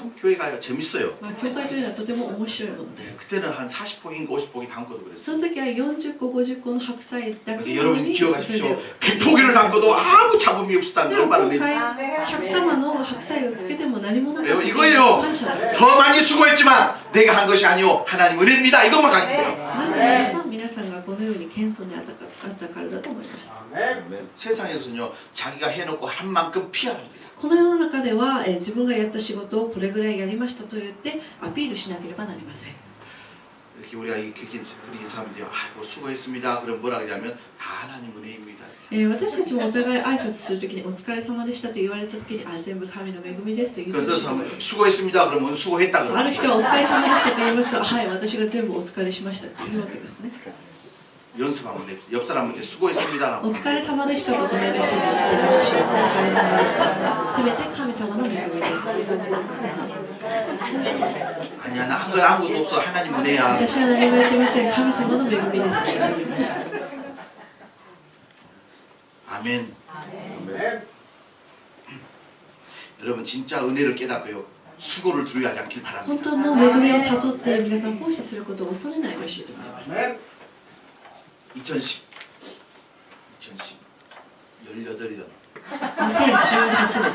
참 교회가 재밌어요. 教会というのはとても面白いものです。 그때는 한 40포기인가 50포기 담고도 그랬어요. その時は40個50個の白菜だけ 근데 なの 여러분 に 기억하십시오. 100포기를 담고도 아무 잡음이 없었다는 で 걸 も 얼마나 今 내 回100玉の白菜をつけても何もなかった 왜요? 이거예요. 感謝だった。 더 많이 수고했지만 내가 한 것이 아니오 하나님 은혜입니다. 이것만 가지고 돼요. なぜならば皆さんがこのように謙遜にあったからだと思います。 세상에서는요 자기가 해놓고 한 만큼 피하랍니다. この世の中では、自分がやった仕事をこれぐらいやりましたと言ってアピールしなければなりません。 이렇게 우리가 이렇게 그린 사람들이 아이고 수고했습니다. 그럼 뭐라 그러냐면 다 하나님 은혜입니다. 私たちもお互い挨拶するときにお疲れ様でしたと言われたときに全部神の恵みですと言う 그런 とし 사람은 수고했습니다. 그러면 수고했다 あ 그러면 る人はお疲れ様でしたと言いますとはい私が全部お疲れしましたというわけですね。 연습하면 돼요. 옆 사람한테 수고했습니다. お疲れ様でしたと隣の人に言ってみましょう。お疲れ様でした。すべて神様の恵みです。 아니야 나 한 거 아무것도 없어. 하나님 은혜야. 私は何もやってません。神様の恵みですと言ってみましょう。 아멘. 여러분 진짜 은혜를 깨닫고요. 수고를 두려워하지 않길 本 바랍니다. 当の恵みを悟って皆さん奉仕することを恐れないでほしいと思います。 2010 18년 2018年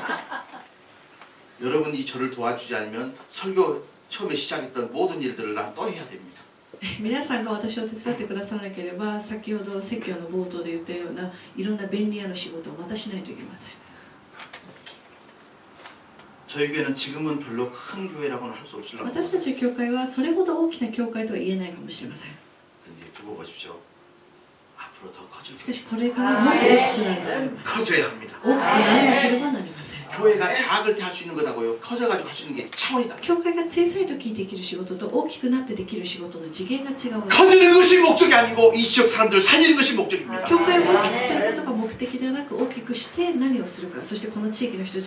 여러분이 저를 도와주지 않으면 설교 처음에 시작했던 모든 일들을 난 또 해야 됩니다. 皆さんが私を手伝ってくださらなければ先ほど説教の冒頭で言ったようないろんな便利屋の仕事をまたしないといけません。 저희 교회는 지금은 별로 큰 교회라고는 할 수 없을라고. 私たちの教会はそれほど大きな教会とは言えないかもしれません。 근데 두고 보십시오. 앞으로 더 커질 し 거예요. かしこれからもっと大きくなると思います。 커져야 합니다. 大きくならなければなりません。 교회가 작을 때 할 수 있는 거다고요. 커져가지고 할 수 있는 게 차원이 달라요. 教会が小さい時にできる仕事と大きくなってできる仕事の次元が違う。 커지는 것이 목적이 아니고 이 지역 사람들을 살리는 것이 목적입니다. 教会を大きくすることが目的ではなく大きくして何をするか、そしてこの地域の人た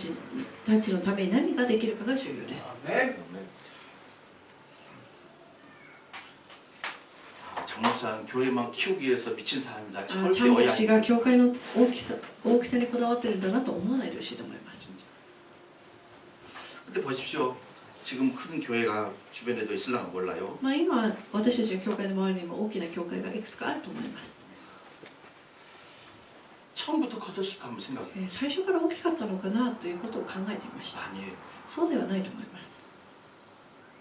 ちのために何ができるかが重要です。 장목사는 교회만 키우기 위해서 미친 사람이다. チ 절대 ャンボ 어이 ク氏が 아닙니다. 教会の大きさにこだわってるんだなと思わないでほしいと思います。 근데 보십시오. 지금 큰 교회가 주변에도 있을랑가 몰라요. 今私たちの教会の周りにも大きな教会がいくつかあると思います。 처음부터 커졌을까 한번 생각해요. 最初から大きかったのかなということを考えてみました。 아니에요. そうではないと思います。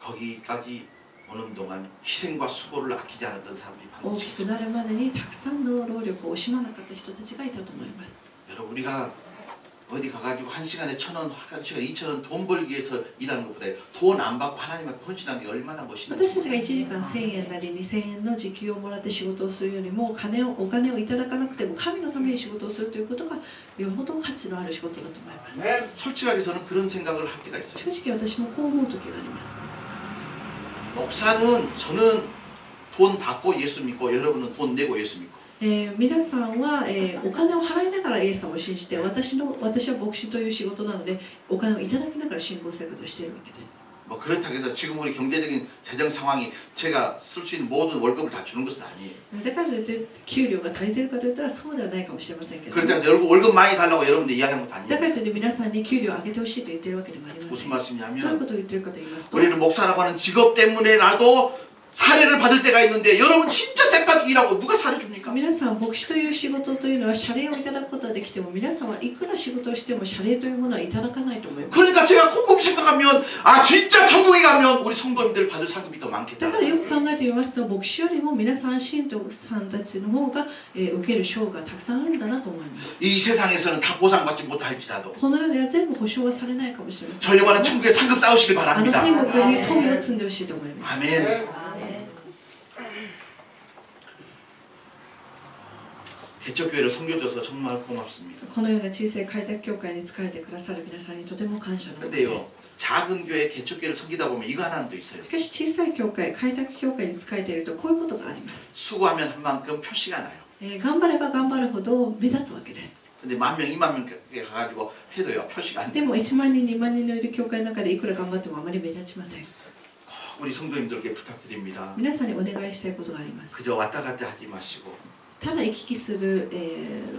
거기까지 오는 동안 희생과 수고를 아끼지 않았던 사람들이 大 반드시 きく 있어요. なるまでにたくさんの労力を惜しまなかった人たちがいたと思います。 여러분 우리가 어디 가가지고 1시간에 1,000원, 1시간에 2,000원 돈 벌기 위해서 일하는 것보다 돈 안 받고 하나님 앞에 헌신하는 게 얼마나 멋있는 私たちが1時間1000円なり2000円の時給をもらって仕事をするよりもお金をいただかなくても神のために仕事をするということがよほど価値のある仕事だと思います。 솔직하게 저는 그런 생각을 할 때가 있어요. 正直私もこう思う時があります。 목사는 저는 돈 받고 예수 믿고 여러분은 돈 내고 예수 믿고 皆さんは、お金を払いながらイエス様を信じて、私は牧師という仕事なのでお金をいただきながら信仰生活をしているわけです。 뭐 그렇다고 해서 지금 우리 경제적인 재정 상황이 제가 쓸 수 있는 모든 월급을 다 주는 것은 아니에요. だからといって給料が足りているかといったらそうではないかもしれませんけど、 그렇다고 해서 월급 많이 달라고 여러분들 이야기하는 것도 だ 아니에요. からといって皆さんに給料を上げてほしいと言っているわけでもありませ 무슨 ん。どういう 말씀이냐면 ことを言っているかと言いますと、 우리는 목사라고 하는 직업 때문에라도 사례를 받을 때가 있는데 여러분 진짜 쎄까지 일하고 누가 사례 줍니까? 皆さん牧師という仕事というのは謝礼をいただくことはできても、皆さんはいくら仕事をしても謝礼というものはいただかないと思います。 그러니까 제가 곰곰이 생각하면 아 진짜 천국에 가면 우리 성도님들 받을 상급이 더 だ 많겠다. からよく考えてみますと、牧師よりも皆さん信徒さんたちの方が、受ける賞がたくさんあるんだなと思います。 이 세상에서는 다 보상받지 못할지라도 この世では全部保証はされないかもしれません。 저 영원한 천국에 상급 쌓으시길 あの 바랍니다. 天国に富を積んでほしいと思います。 아멘. 개척교회를 섬겨줘서 정말 고맙습니다. このような小さい開拓教会に仕えてくださる皆さんにとても感謝の思いで 근데요 す。 작은 교회 개척교회를 섬기다 보면 이거 하나는 또 있어요. しかし小さい教会、開拓教会に仕えているとこういうことがあります。 수고하면 한 만큼 표시가 나요. 頑張れば頑張るほど目立つわけです。 근데 10,000명, 20,000명 가가지고 해도요 표시가 안 で 돼요. も1万人、2万人のいる教会の中でいくら頑張ってもあまり目立ちません。 우리 성도님들께 부탁드립니다. 皆さんにお願いしたいことがあります。 그저 왔다 갔다 하지 마시고 ただ行き来する、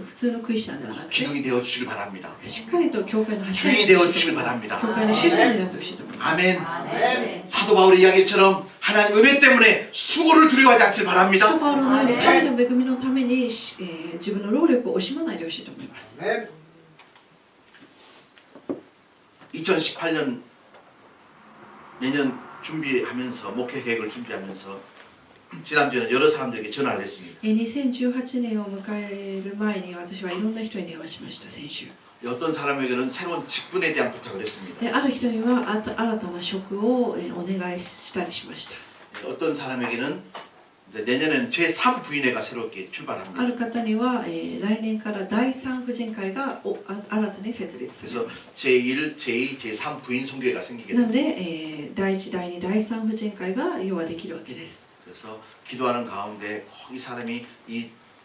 普通のクリスチャンではなくて、 기둥이 되어 주시길 바랍니다. しっかりと教会の柱 주인이 に 되어 なってほし 주시길 いと思います。 바랍니다. 教会の主人になってほしいと思います。 아멘. 사도 바울의 이야기처럼 하나님 은혜 때문에 수고를 두려워하지 않길 使徒 바랍니다. パウロのように神の恵みのために、自分の労力を惜しまないでほしいと思います。 2018년 내년 준비하면서 목회 계획을 준비하면서 지난주에는 여러 사람들에게 전화를 했습니다. 2018年を迎える前に私はいろんな人に電話しました。先週 어떤 사람에게는 새로운 직분에 대한 부탁을 했습니다. ある人には新たな職をお願いしたりしました。 어떤 사람에게는 이제 내년에는 제3 부인회가 새롭게 あ 출발합니다. る方には、来年から第三婦人会が新たに設立され 그래서 ます。 제1, 제2, 제3 부인 성교회가 생기게 なの 됩니다. で、第1、第2、第3婦人会が要はできるわけです。 그래서 기도하는 가운데 꼭 이 사람이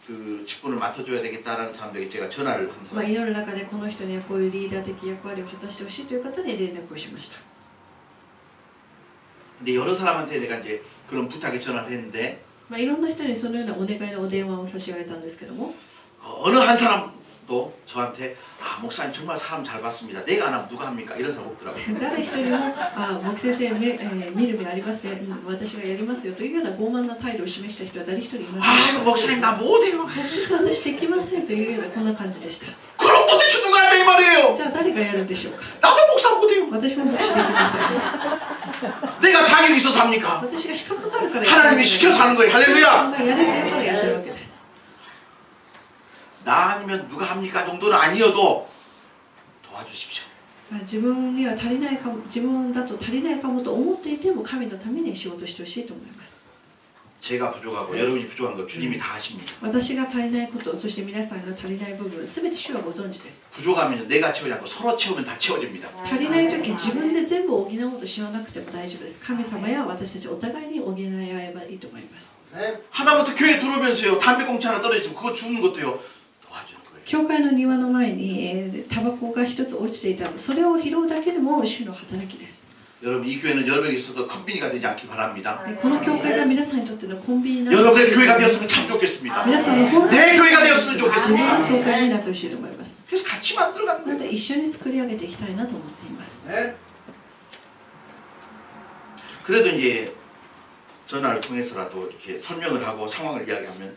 그 직분을 맡아줘야 되겠다라는 사람들에게 제가 전화를 한 まあ、 사람이 祈る中でこの人にはこういうリーダー的役割を果たしてほしいという方に連絡をしました。 근데 여러 사람한테 내가 이제 그런 부탁에 전화를 했는데 まあ、いろんな人にそのようなお願いのお電話を差し上げたんですけども、 어느 한 사람도 저한테 아 목사님 정말 사람 잘 봤습니다. 내가 안 하면 누가 합니까? 이런 사람 없더라고요. 誰一人も牧先生見る目ありますね、私がやりますよというような傲慢な態度を示した人は誰一人いません。 아 목사님 나 못해요. 牧先生私できませんというようなこんな感じでした。 그럼 도대체 누가 한다 이 말이에요. じゃあ誰がやるんでしょうか。 나도 목사 못해요. 私も牧師できません。 내가 자격이 있어서 합니까? 私が資格があるから 하나님이 시켜서 하는 거예요. 할렐루야. やれるからやってるわけです。 나 아니면 누가 합니까? 정도는 아니어도 도와주십시오. 自分には足りないかも、自分だと足りないかもと思っていても神のために仕事してほしいと思います。 제가 부족하고 여러분이 부족한 거 주님이 다 아십니다. 私が足りないこと、そして皆さんが足りない部分、すべて主はご存知です。 부족하면 내가 채우지 않고 서로 채우면 다 채워집니다. 足りないとき自分で全部補おうとしなくても大丈夫です。神様や私たちお互いに補い合えばいいと思います。 하다못해 교회 들어오면서요 담배꽁초 하나 떨어지면 그거 주는 것도요 도와주는 거예요. 教会の庭の前に、タバコが一つ落ちていたら、それを拾うだけでも主の働きです。 여러분 이 교회는 여러분에게 있어서 컴비니가 되지 않길 바랍니다. この教会が皆さんにとってのコンビニになって 여러분의 교회가 되었으면 참 좋겠습니다. 皆さんの本当に 내 교회가 되었으면 自分 좋겠습니다. の教会になってほしいと思います。 그래서 같이 만들어가는 なの 거예요. で一緒に作り上げていきたいなと思っています。 그래도 이제 전화를 통해서라도 이렇게 설명을 하고 상황을 이야기하면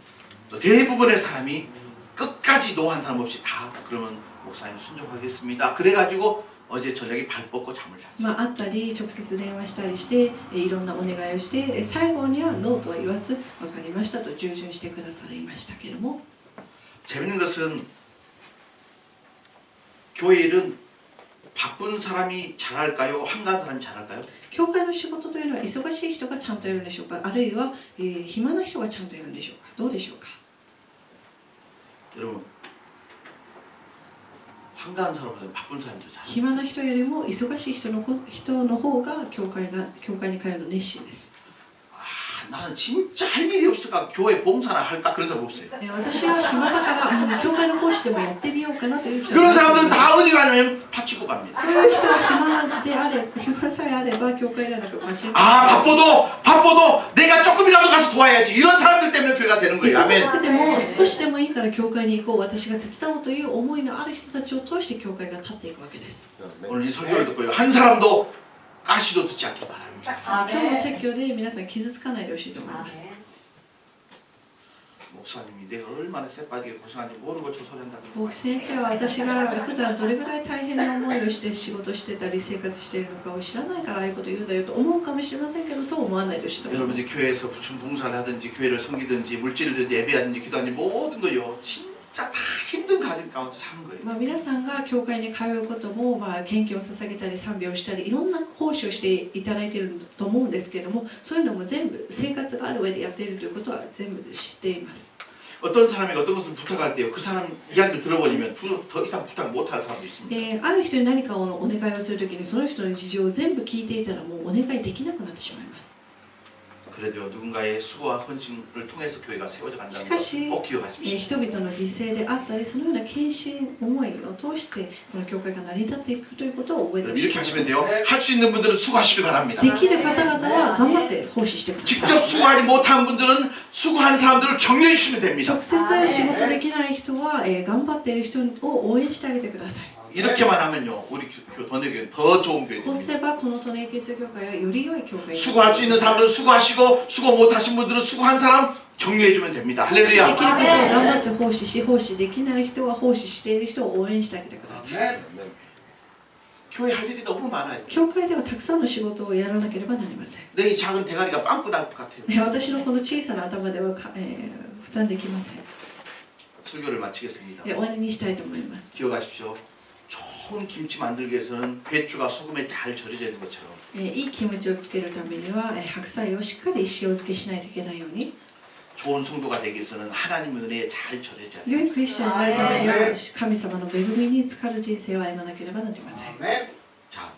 또 대부분의 사람이 끝까지 노한 사람 없이 다 그러면 목사님 순종하겠습니다. 그래가지고 어제 저녁에 발 뻗고 잠을 잤어요. 会ったり直接電話したりしていろんなお願いをして最後にはノーとは言わず分かりましたと従順してくださいましたけれども 재밌는 것은 교회 일은 바쁜 사람이 잘할까요? 한가한 사람이 잘할까요? 教会の仕事というのは忙しい人がちゃんとやるんでしょうかあるいは、暇な人がちゃんとやるんでしょうかどうでしょうか 여러분 한가한 사람보다 바쁜 사람이 더 잘해요. 暇な人よりも忙しい人の方が教会に通うの熱心です。 나는 진짜 할 일이 없을까 교회 봉사나 할까 그런 사람 없어요. 私は暇だから、教会の奉仕でもやってみようかなという人 그런 사람들은 다 어디 가냐면 파치고 갑니다. そういう人は暇さえあれば教会ではなくパチンコ 아 바빠도 내가 조금이라도 가서 도와야지 이런 사람들 때문에 교회가 되는 거예요. 忙 아멘. しくても少しでもいいから教会に行こう、私が手伝おうという思いのある人たちを通して教会が立っていくわけです。 오늘 이 설교를 듣고요. 한 사람도 가시도 듣지 않기 바랍니다. 今日の説教で皆さん傷つかないでほしいと思います。 목사님이 내가 얼마나 쎄빠지게 고생하는지 모르고 저 소리 한다고. 僕先生は私が普段どれぐらい大変な思いをして仕事してたり生活しているのかを知らないからああいうこと言うんだよと思うかもしれませんけど、そう思わないでほしいと思います。 여러분들이 교회에서 무슨 봉사를 하든지 교회를 섬기든지 물질을 든지 예배하든지 기도하든지 모든 거요. 진짜 다 힘든 가정 가운데 사는 거예요. 皆さんが教会に通うことも、献金を捧げたり賛美をしたりいろんな奉仕をしていただいていると思うんですけれども、そういうのも全部生活がある上でやっているということは全部知っています。 어떤 사람에게 어떤 것을 부탁할 때요. 그 사람 이야기를 들어버리면 더 이상 부탁 못할 사람도 있습니다. ある人に何かをお願いをするときにその人の事情を全部聞いていたらもうお願いできなくなってしまいます。 그래도 누군가의 수고와 헌신을 통해서 교회가 세워져 간다는 しかし 걸 꼭 기억하십시오. 人々の犠牲であったりそのような献身思いを通してこの教会が成り立っていくということを覚えてほしい 이렇게 と思 하시면 い 돼요. ます。 할 수 있는 분들은 수고하시길 바랍니다. できる方々は頑張って奉仕してください。 직접 수고하지 못한 분들은 수고한 사람들을 격려해 주시면 됩니다. 直接仕事できない人は、頑張っている人を応援してあげてください。 이렇게만 하면요. 우리 더내교회 더 좋은 교회 こうす 됩니다. ればこの利根キリスト教会はより良い教会に 수고할 수 있는 사람들은 수고하시고 수고 못하신 분들은 수고한 사람 격려해 주면 됩니다. できる 할렐루야. ことを頑張って奉仕し、奉仕できない人は奉仕している人を応援してあげてください。 교회 할 일이 너무 많아요. 教会ではたくさんの仕事をやらなければなりません。 내 이 작은 대가리가 빵꾸 날 것 같아요. 私のこの小さな頭では負担できません。 설교를 마치겠습니다. 終わりにしたいと思います。 기억하십시오. 좋은 김치 만들기 위해서는 배추가 소금에 잘 절여져 있는 것처럼 いいキムチをつけるためには、白菜をしっかり塩漬けしないといけないように、 좋은 성도가 되기 위해서는 하나님의 은혜에 잘 절여져야 돼요. 良いクリスチャンになるためには神様の恵みに浸かる人生を歩まなければなりません。 자,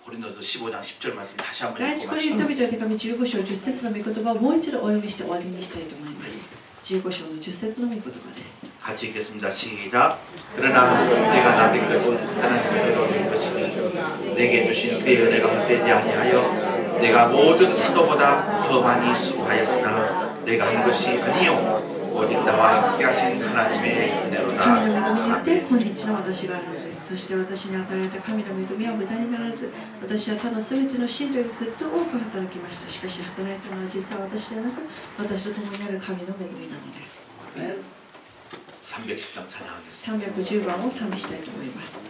고린도서 15장 10절 말씀 다시 한번 第一 읽고 コリント 마치겠습니다. 人の手紙15章10節の御言葉をもう一度お読みして終わりにしたいと思います。15章の10節の御言葉です。 같이 읽겠습니다. 시작. 그러나 내가 나된 것은 하나님의 은혜로 된 것이니 내게 주신 그의 은혜가 헛되지 아니하여 내가 모든 사도보다 더 많이 수고하였으나 내가 한 것이 아니요 오직 나와 함께 하신 하나님의 은혜로다. 神の恵みによって 아멘. 今日の私があるのです。そして私に与えられた神の恵みは無駄にならず、私は他のすべての信徒よりずっと多く働きました。しかし働いたのは実は私ではなく、私と共にある神の恵みなのです。 310장 찬양하겠습니다. 310番を賛美したいと思います。